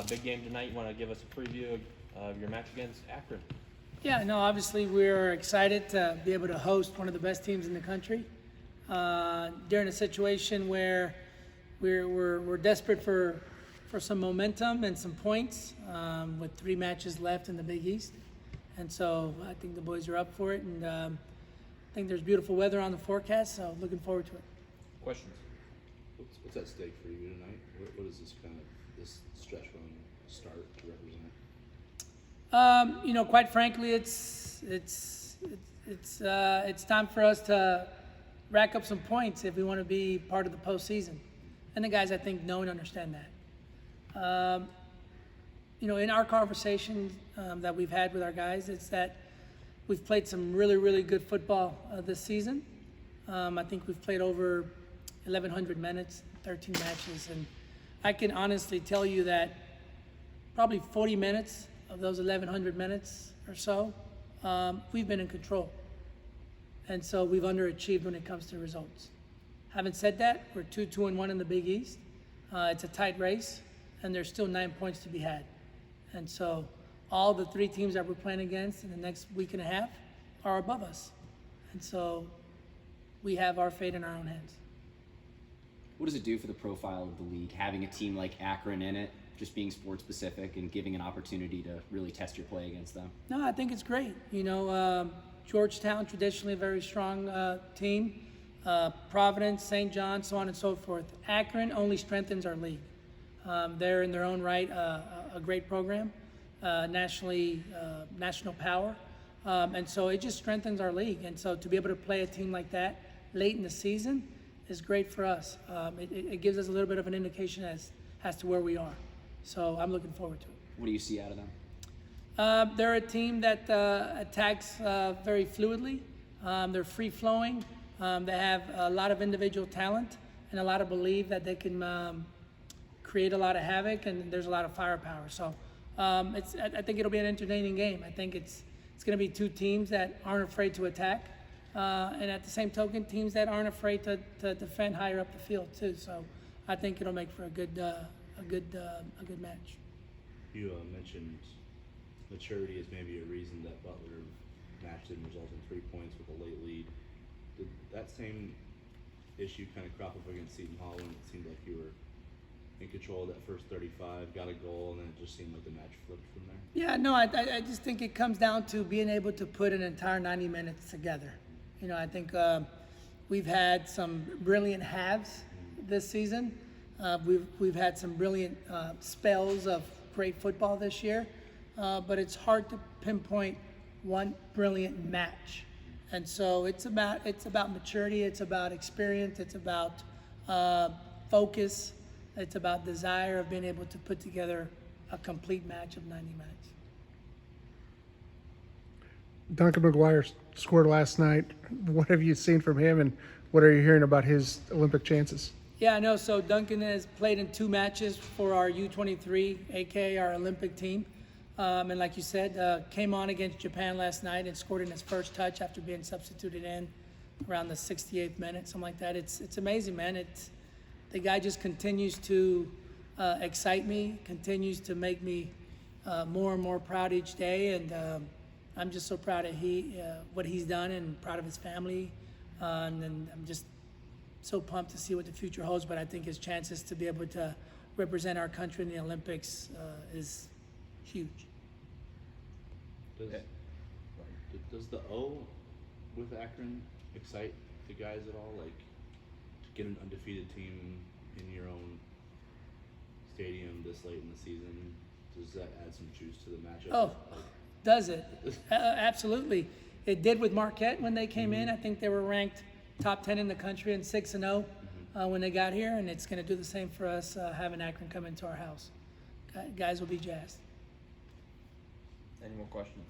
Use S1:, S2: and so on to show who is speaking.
S1: Big game tonight. You want to give us a preview of your match against Akron?
S2: Yeah, no, obviously we're excited to be able to host one of the best teams in the country during a situation where we're desperate for some momentum and some points with 3 matches left in the Big East. And so I think the boys are up for it, and I think there's beautiful weather on the forecast, so looking forward to it.
S1: Questions?
S3: What's at stake for you tonight? What is this stretch run start to represent?
S2: Quite frankly, it's time for us to rack up some points if we want to be part of the postseason. And the guys, I think, know and understand that. In our conversations that we've had with our guys, it's that we've played some really, really good football this season. I think we've played over 1,100 minutes, 13 matches, and I can honestly tell you that probably 40 minutes of those 1,100 minutes or so, we've been in control. And so we've underachieved when it comes to results. Having said that, we're 2-1 in the Big East. It's a tight race, and there's still 9 points to be had. And so all the 3 teams that we're playing against in the next week and a half are above us. And so we have our fate in our own hands.
S4: What does it do for the profile of the league, having a team like Akron in it, just being sports specific and giving an opportunity to really test your play against them?
S2: No, I think it's great. Georgetown, traditionally a very strong team. Providence, St. John, so on and so forth. Akron only strengthens our league. They're in their own right a great program, national power. And so it just strengthens our league. And so to be able to play a team like that late in the season is great for us. It gives us a little bit of an indication as to where we are. So I'm looking forward to it.
S4: What do you see out of them?
S2: They're a team that attacks very fluidly. They're free-flowing. They have a lot of individual talent and a lot of belief that they can create a lot of havoc, and there's a lot of firepower. So I think it'll be an entertaining game. I think it's going to be 2 teams that aren't afraid to attack, and at the same token, teams that aren't afraid to defend higher up the field too. So I think it'll make for a good match.
S3: You mentioned maturity as maybe a reason that Butler match didn't result in 3 points with a late lead. Did that same issue kind of crop up against Seton Hall when it seemed like you were in control of that first 35, got a goal, and then it just seemed like the match flipped from there?
S2: Yeah, no, I just think it comes down to being able to put an entire 90 minutes together. I think we've had some brilliant halves this season. We've had some brilliant spells of great football this year, but it's hard to pinpoint one brilliant match. And so it's about maturity, it's about experience, it's about focus, it's about desire of being able to put together a complete match of 90 minutes.
S5: Duncan McGuire scored last night. What have you seen from him, and what are you hearing about his Olympic chances?
S2: Yeah, I know. So Duncan has played in 2 matches for our U23, aka our Olympic team. And like you said, came on against Japan last night and scored in his first touch after being substituted in around the 68th minute, something like that. It's amazing, man. The guy just continues to excite me, continues to make me more and more proud each day. And I'm just so proud of what he's done and proud of his family. And I'm just so pumped to see what the future holds. But I think his chances to be able to represent our country in the Olympics is huge.
S3: Does the O with Akron excite the guys at all? Like, to get an undefeated team in your own stadium this late in the season, does that add some juice to the matchup?
S2: Oh, does it? Absolutely. It did with Marquette when they came in. I think they were ranked top 10 in the country and 6-0 when they got here, and it's going to do the same for us having Akron come into our house. Guys will be jazzed.
S1: Any more questions?